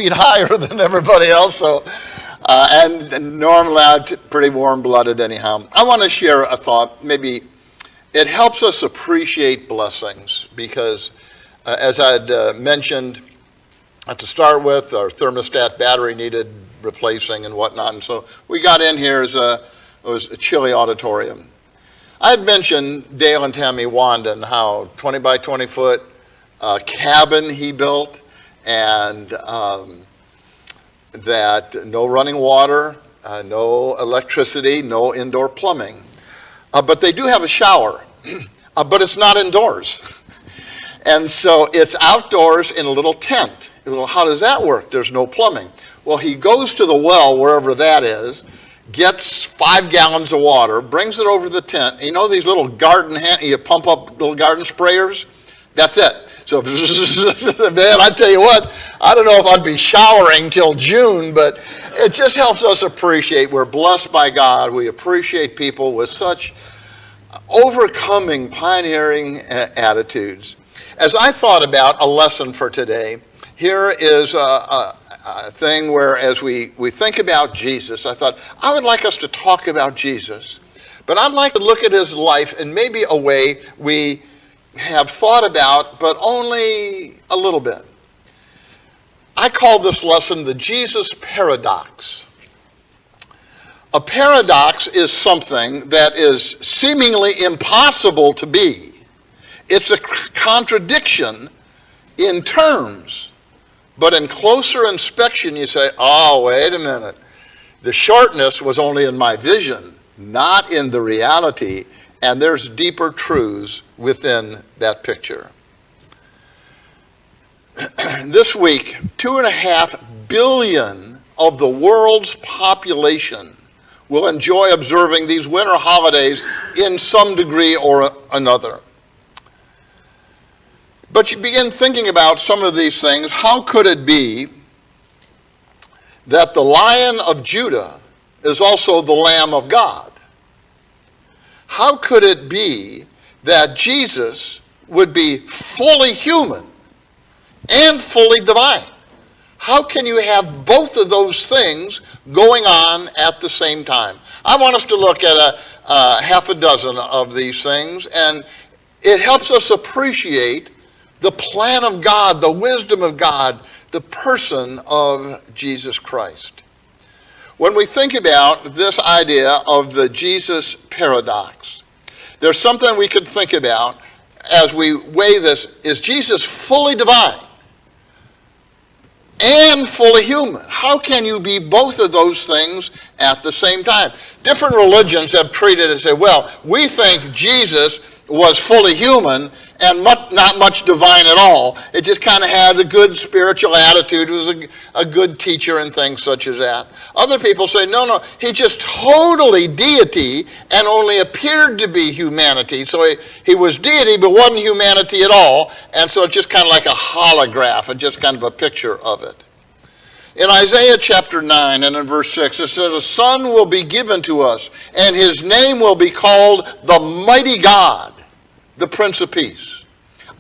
feet higher than everybody else. So, and normally I'm pretty warm-blooded anyhow. I want to share a thought. Maybe it helps us appreciate blessings because, as I'd mentioned to start with, our thermostat battery needed replacing and whatnot. And so we got in here as it was a chilly auditorium. I had mentioned Dale and Tammy Wanden, how 20 by 20 foot cabin he built, and that no running water, no electricity, no indoor plumbing. But they do have a shower, but it's not indoors. And so it's outdoors in a little tent. Well, how does that work? There's no plumbing. Well, he goes to the well, wherever that is, gets 5 gallons of water, brings it over the tent. You know these little garden, you pump up little garden sprayers? That's it. So, man, I tell you what, I don't know if I'd be showering till June, but it just helps us appreciate. We're blessed by God. We appreciate people with such overcoming, pioneering attitudes. As I thought about a lesson for today, here is a thing where as we think about Jesus, I thought I would like us to talk about Jesus, but I'd like to look at his life in maybe a way we have thought about, but only a little bit. I call this lesson the Jesus paradox. A paradox is something that is seemingly impossible to be. It's a contradiction in terms. But in closer inspection, you say, oh, wait a minute. The shortness was only in my vision, not in the reality, and there's deeper truths within that picture. This week, 2.5 billion of the world's population will enjoy observing these winter holidays in some degree or another. But you begin thinking about some of these things. How could it be that the Lion of Judah is also the Lamb of God? How could it be that Jesus would be fully human and fully divine? How can you have both of those things going on at the same time? I want us to look at a half a dozen of these things, and it helps us appreciate the plan of God, the wisdom of God, the person of Jesus Christ. When we think about this idea of the Jesus paradox, there's something we could think about as we weigh this. Is Jesus fully divine and fully human? How can you be both of those things at the same time? Different religions have treated it and said, well, we think Jesus was fully human and not much divine at all. It just kind of had a good spiritual attitude. It was a good teacher and things such as that. Other people say, no, he just totally deity and only appeared to be humanity. So he was deity but wasn't humanity at all. And so it's just kind of like a holograph and just kind of a picture of it. In Isaiah chapter 9 and in verse 6, it says, a son will be given to us, and his name will be called the Mighty God, the Prince of Peace.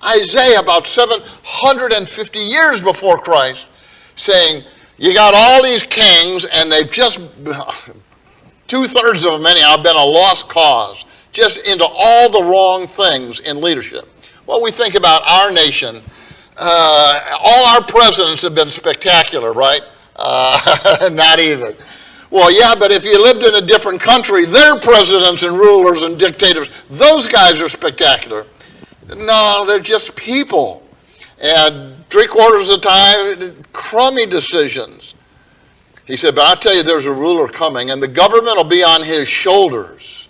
Isaiah, about 750 years before Christ, saying, you got all these kings, and they've just, 2/3 of them anyhow, been a lost cause, just into all the wrong things in leadership. Well, we think about our nation. All our presidents have been spectacular, right? Not even. Well, yeah, but if you lived in a different country, their presidents and rulers and dictators, those guys are spectacular. No, they're just people. And 3/4 of the time, crummy decisions. He said, but I'll tell you, there's a ruler coming, and the government will be on his shoulders.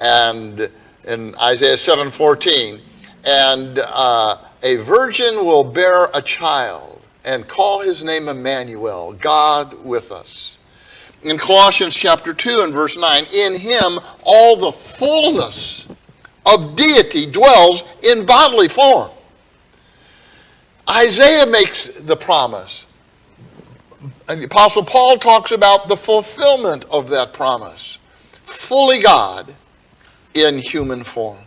And in Isaiah 7:14, and a virgin will bear a child and call his name Emmanuel, God with us. In Colossians chapter 2 and verse 9, in him all the fullness of deity dwells in bodily form. Isaiah makes the promise. And the Apostle Paul talks about the fulfillment of that promise. Fully God in human form.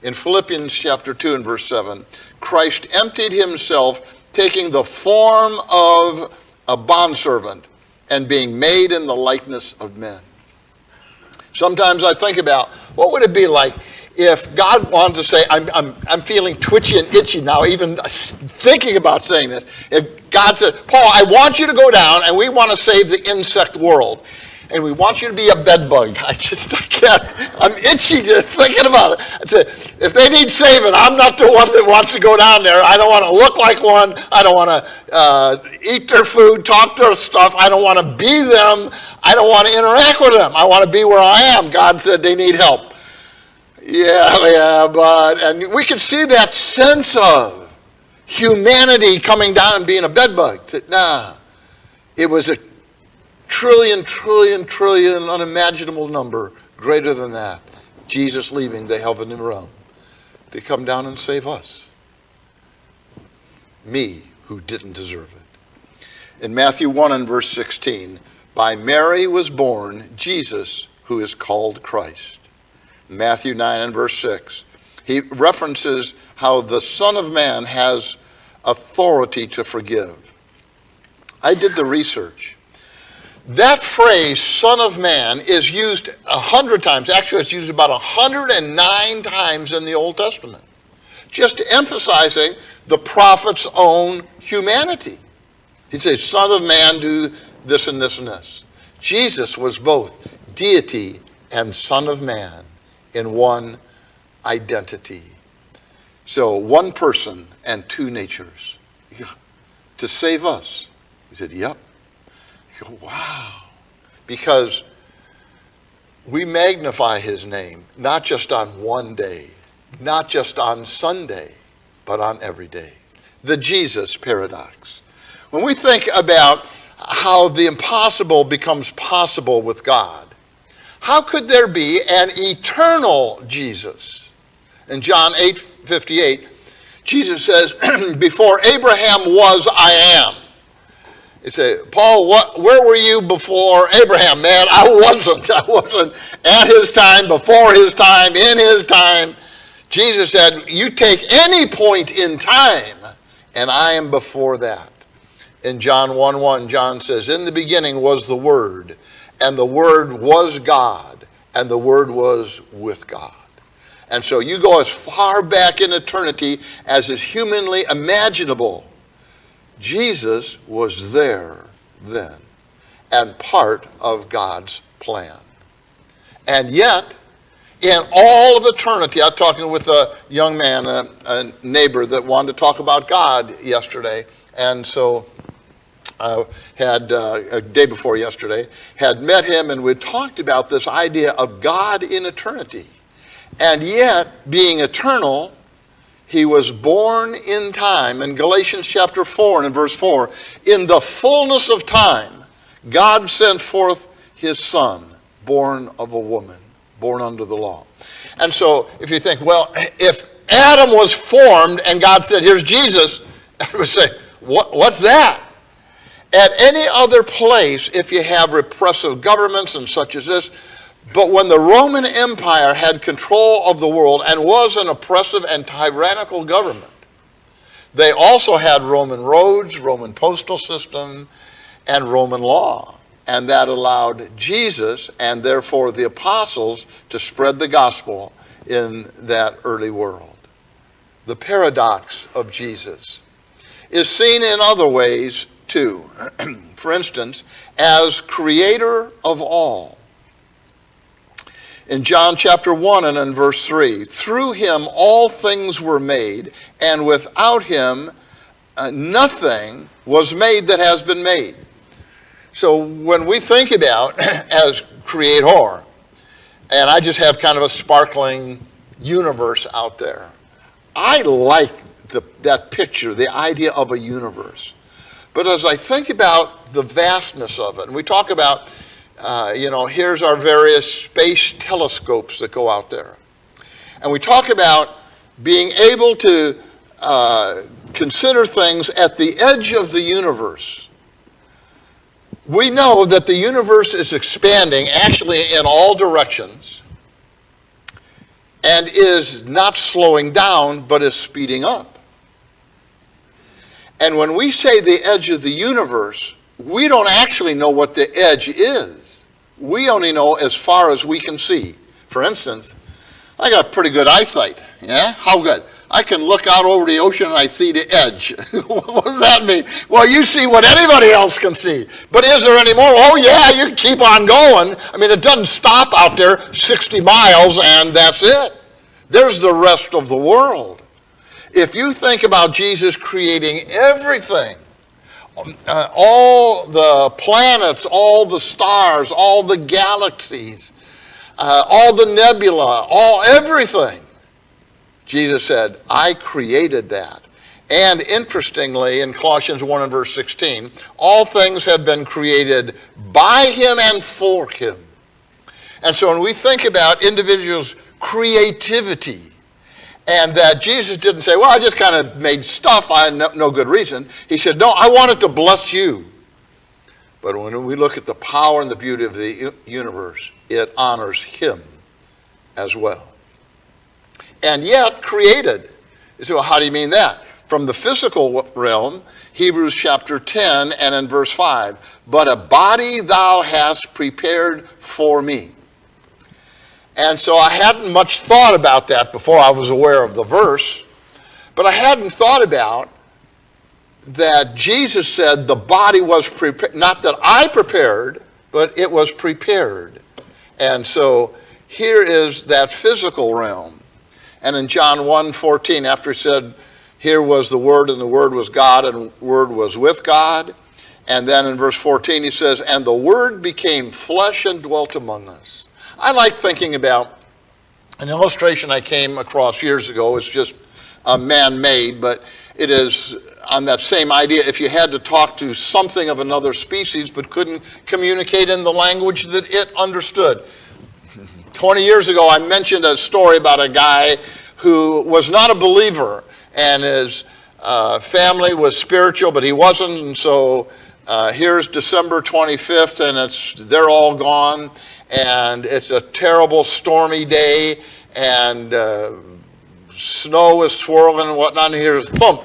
In Philippians chapter 2 and verse 7, Christ emptied himself, taking the form of a bondservant and being made in the likeness of men. Sometimes I think about what would it be like if God wanted to say, I'm feeling twitchy and itchy now, even thinking about saying this. If God said, Paul, I want you to go down and we want to save the insect world. And we want you to be a bed bug. I can't. I'm itchy just thinking about it. If they need saving, I'm not the one that wants to go down there. I don't want to look like one. I don't want to eat their food, talk their stuff. I don't want to be them. I don't want to interact with them. I want to be where I am. God said they need help. And we can see that sense of humanity coming down and being a bed bug. It was a trillion unimaginable number greater than that. Jesus leaving the heavenly realm to come down and save us. Me, who didn't deserve it. In Matthew 1 and verse 16, by Mary was born Jesus, who is called Christ. Matthew 9 and verse 6, he references how the Son of Man has authority to forgive. I did the research. That phrase, Son of Man, is used 100 times. Actually, it's used about 109 times in the Old Testament, just emphasizing the prophet's own humanity. He says, Son of Man, do this and this and this. Jesus was both deity and Son of Man in one identity. So one person and two natures. To save us. He said, yep. You go, wow. Because we magnify his name, not just on one day, not just on Sunday, but on every day. The Jesus paradox. When we think about how the impossible becomes possible with God, how could there be an eternal Jesus? In John 8:58, Jesus says, before Abraham was, I am. He said, Paul, where were you before Abraham? Man, I wasn't at his time, before his time, in his time. Jesus said, you take any point in time, and I am before that. In John 1:1, John says, in the beginning was the Word, and the Word was God, and the Word was with God. And so you go as far back in eternity as is humanly imaginable. Jesus was there then and part of God's plan. And yet, in all of eternity, I was talking with a young man, a neighbor that wanted to talk about God yesterday. And so I had, a day before yesterday, had met him and we talked about this idea of God in eternity. And yet, being eternal, he was born in time. In Galatians chapter 4 and in verse 4, in the fullness of time, God sent forth his Son, born of a woman, born under the law. And so if you think, well, if Adam was formed and God said, here's Jesus, I would say, what's that? At any other place, if you have repressive governments and such as this, but when the Roman Empire had control of the world and was an oppressive and tyrannical government, they also had Roman roads, Roman postal system, and Roman law. And that allowed Jesus and therefore the apostles to spread the gospel in that early world. The paradox of Jesus is seen in other ways too. For instance, as creator of all. In John chapter 1 and in verse 3, through him all things were made, and without him nothing was made that has been made. So when we think about as creator, and I just have kind of a sparkling universe out there, I like that picture, the idea of a universe. But as I think about the vastness of it, and we talk about here's our various space telescopes that go out there. And we talk about being able to consider things at the edge of the universe. We know that the universe is expanding actually in all directions and is not slowing down but is speeding up. And when we say the edge of the universe, we don't actually know what the edge is. We only know as far as we can see. For instance, I got pretty good eyesight. Yeah? How good? I can look out over the ocean and I see the edge. What does that mean? Well, you see what anybody else can see. But is there any more? Oh, yeah, you can keep on going. I mean, it doesn't stop out there 60 miles and that's it. There's the rest of the world. If you think about Jesus creating everything, all the planets, all the stars, all the galaxies, all the nebula, everything, Jesus said, I created that. And interestingly, in Colossians 1 and verse 16, all things have been created by him and for him. And so when we think about individuals' creativity, and that Jesus didn't say, well, I just kind of made stuff, I had no good reason. He said, no, I wanted to bless you. But when we look at the power and the beauty of the universe, it honors him as well. And yet created. You say, well, how do you mean that? From the physical realm, Hebrews chapter 10 and in verse 5, but a body thou hast prepared for me. And so I hadn't much thought about that before I was aware of the verse, but I hadn't thought about that Jesus said the body was prepared, not that I prepared, but it was prepared. And so here is that physical realm. And in John 1:14, after he said, here was the Word, and the Word was God, and the Word was with God. And then in verse 14 he says, and the Word became flesh and dwelt among us. I like thinking about an illustration I came across years ago. It's just man-made, but it is on that same idea. If you had to talk to something of another species but couldn't communicate in the language that it understood. 20 years ago, I mentioned a story about a guy who was not a believer, and his family was spiritual, but he wasn't. And so here's December 25th, and they're all gone, and it's a terrible stormy day, and snow is swirling and whatnot, and here's thump,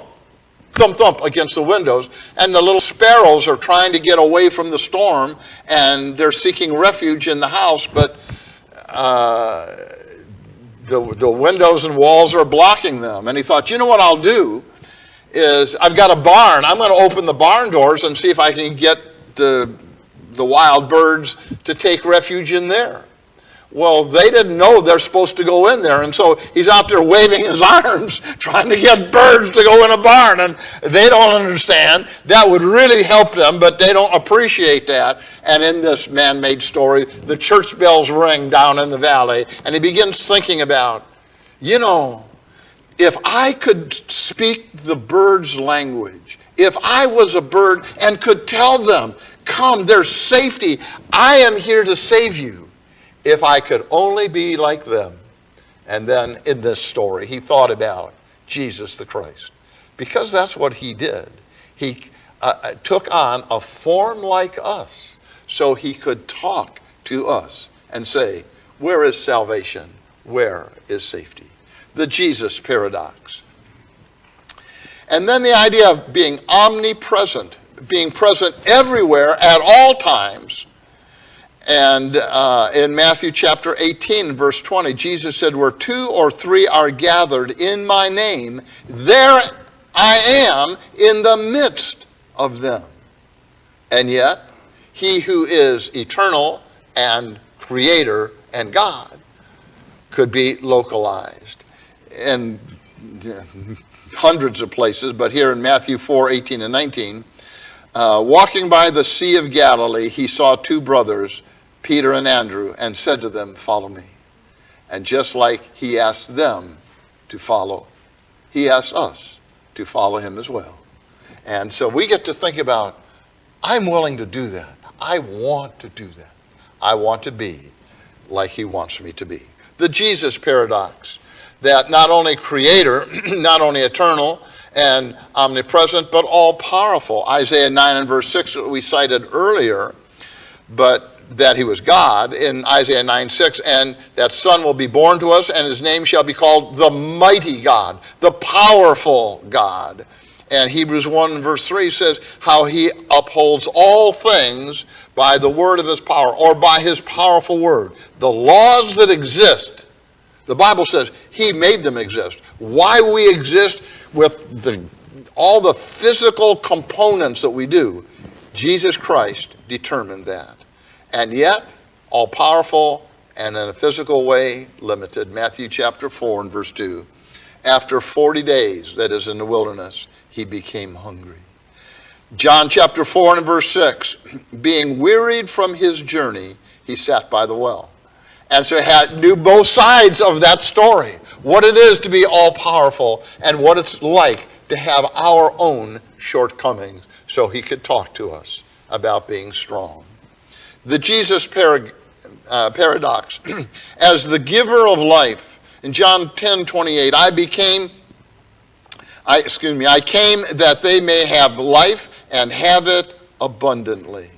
thump, thump against the windows, and the little sparrows are trying to get away from the storm, and they're seeking refuge in the house, but the windows and walls are blocking them. And he thought, you know what I'll do is I've got a barn. I'm going to open the barn doors and see if I can get the wild birds to take refuge in there. Well, they didn't know they're supposed to go in there, and so he's out there waving his arms trying to get birds to go in a barn, and they don't understand. That would really help them, but they don't appreciate that. And in this man-made story, the church bells ring down in the valley, and he begins thinking about, you know, if I could speak the bird's language, if I was a bird and could tell them, come, there's safety, I am here to save you. If I could only be like them. And then in this story, he thought about Jesus the Christ. Because that's what he did. He took on a form like us so he could talk to us and say, where is salvation? Where is safety? The Jesus paradox. And then the idea of being omnipresent, being present everywhere at all times. And in Matthew chapter 18, verse 20, Jesus said, where 2 or 3 are gathered in my name, there I am in the midst of them. And yet, he who is eternal and creator and God could be localized in hundreds of places, but here in Matthew 4:18 and 19, walking by the Sea of Galilee, he saw 2 brothers, Peter and Andrew, and said to them, follow me. And just like he asked them to follow, he asked us to follow him as well. And so we get to think about, I'm willing to do that. I want to do that. I want to be like he wants me to be. The Jesus paradox, that not only creator, not only eternal and omnipresent, but all powerful. Isaiah 9 and verse 6 that we cited earlier, but that he was God in Isaiah 9:6, and that son will be born to us, and his name shall be called the mighty God, the powerful God. And Hebrews 1 verse 3 says how he upholds all things by the word of his power, or by his powerful word. The laws that exist, the Bible says he made them exist. Why we exist with all the physical components that we do, Jesus Christ determined that. And yet, all powerful and in a physical way limited. Matthew chapter 4 and verse 2. After 40 days, that is in the wilderness, he became hungry. John chapter 4 and verse 6. Being wearied from his journey, he sat by the well. And so he knew both sides of that story. What it is to be all powerful and what it's like to have our own shortcomings, so he could talk to us about being strong. The Jesus paradox. As the giver of life, in John 10:28, I came that they may have life and have it abundantly.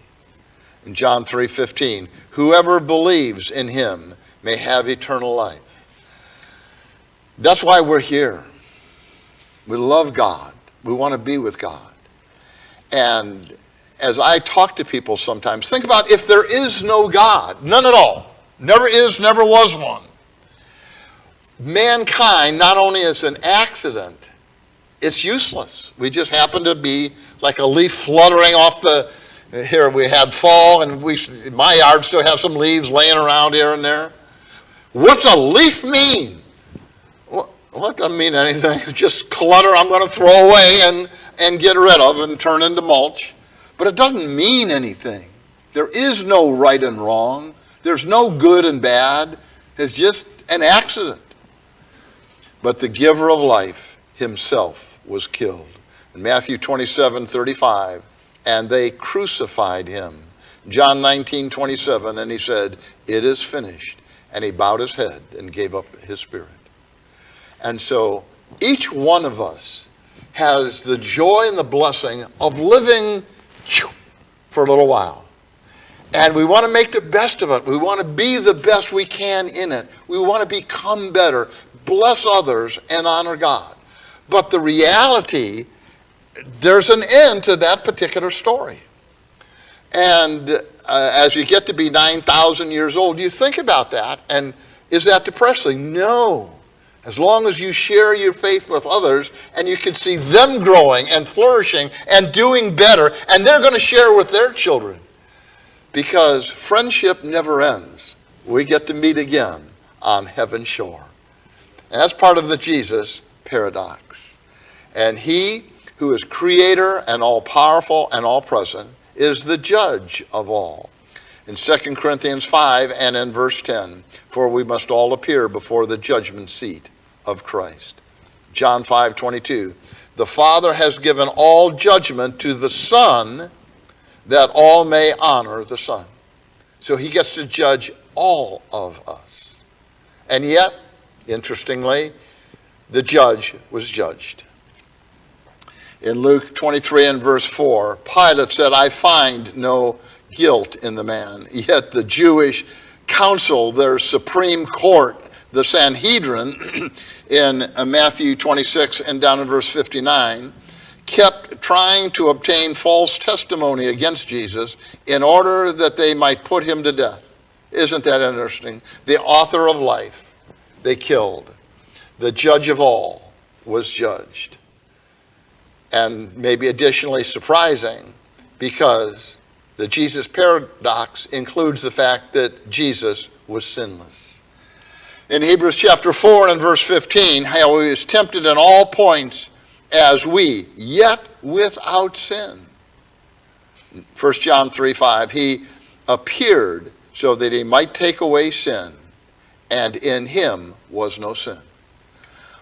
In John 3:15, whoever believes in him may have eternal life. That's why we're here. We love God. We want to be with God. And as I talk to people sometimes, think about if there is no God, none at all, never is, never was one. Mankind not only is an accident, it's useless. We just happen to be like a leaf fluttering off here we had fall, and my yard still have some leaves laying around here and there. What's a leaf mean? What doesn't mean anything. Just clutter I'm going to throw away and get rid of and turn into mulch. But it doesn't mean anything. There is no right and wrong. There's no good and bad. It's just an accident. But the giver of life himself was killed. In Matthew 27:35, and they crucified him. John 19:27, and he said, it is finished. And he bowed his head and gave up his spirit. And so each one of us has the joy and the blessing of living for a little while. And we want to make the best of it. We want to be the best we can in it. We want to become better, bless others, and honor God. But the reality, there's an end to that particular story. And as you get to be 9,000 years old, you think about that. And is that depressing? No. As long as you share your faith with others and you can see them growing and flourishing and doing better, and they're going to share with their children. Because friendship never ends. We get to meet again on heaven's shore. And that's part of the Jesus paradox. And he who is creator and all-powerful and all-present is the judge of all. In 2 Corinthians 5 and in verse 10, for we must all appear before the judgment seat of Christ. John 5:22, the Father has given all judgment to the Son, that all may honor the Son. So he gets to judge all of us. And yet, interestingly, the judge was judged. In Luke 23 and verse 4, Pilate said, I find no guilt in the man. Yet the Jewish council, their supreme court, the Sanhedrin, in Matthew 26 and down in verse 59, kept trying to obtain false testimony against Jesus in order that they might put him to death. Isn't that interesting? The author of life, they killed. The judge of all was judged. And maybe additionally surprising, because the Jesus paradox includes the fact that Jesus was sinless. In Hebrews chapter 4 and verse 15, how he was tempted in all points as we, yet without sin. 1 John 3:5, he appeared so that he might take away sin, and in him was no sin.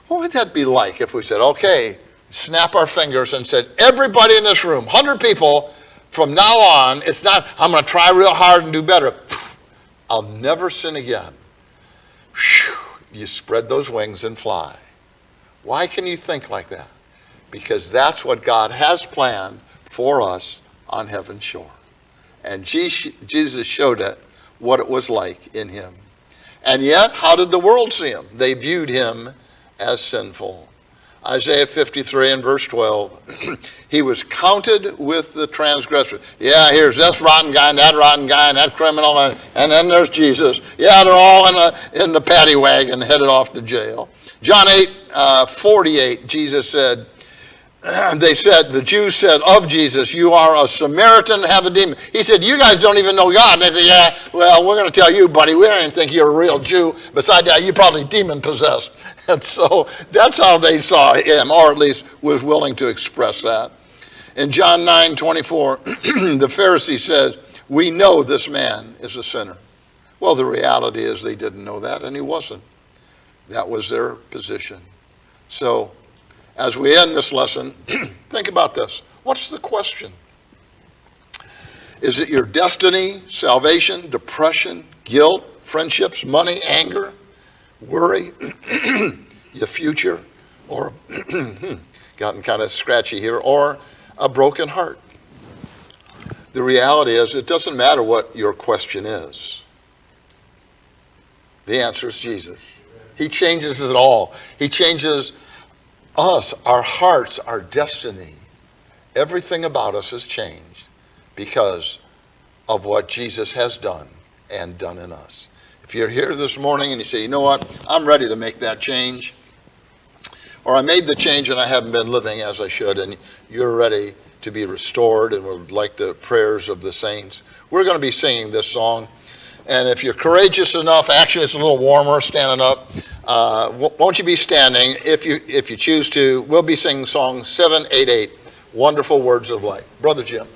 What would that be like if we said, okay, snap our fingers and said, everybody in this room, 100 people, from now on, it's not, I'm going to try real hard and do better. I'll never sin again. You spread those wings and fly. Why can you think like that? Because that's what God has planned for us on heaven's shore. And Jesus showed it, what it was like in him. And yet, how did the world see him? They viewed him as sinful. Isaiah 53 and verse 12. He was counted with the transgressors. Yeah, here's this rotten guy and that criminal, and then there's Jesus. Yeah, they're all in the paddy wagon headed off to jail. John 8:48, Jesus said, the Jews said of Jesus, you are a Samaritan, have a demon. He said, you guys don't even know God. And they said, yeah, well, we're going to tell you, buddy, we don't even think you're a real Jew. Besides that, you're probably demon-possessed. And so that's how they saw him, or at least was willing to express that. In John 9:24, the Pharisee says, we know this man is a sinner. Well, the reality is they didn't know that, and he wasn't. That was their position. So, as we end this lesson, think about this. What's the question? Is it your destiny, salvation, depression, guilt, friendships, money, anger, worry, your future, or, gotten kind of scratchy here, or a broken heart? The reality is it doesn't matter what your question is. The answer is Jesus. He changes it all. He changes us, our hearts, our destiny. Everything about us has changed because of what Jesus has done and done in us. If you're here this morning and you say, you know what, I'm ready to make that change, or I made the change and I haven't been living as I should, and you're ready to be restored and would like the prayers of the saints, we're going to be singing this song. And if you're courageous enough, actually it's a little warmer standing up, won't you be standing? If you choose to, we'll be singing song 788, Wonderful Words of Light. Brother Jim.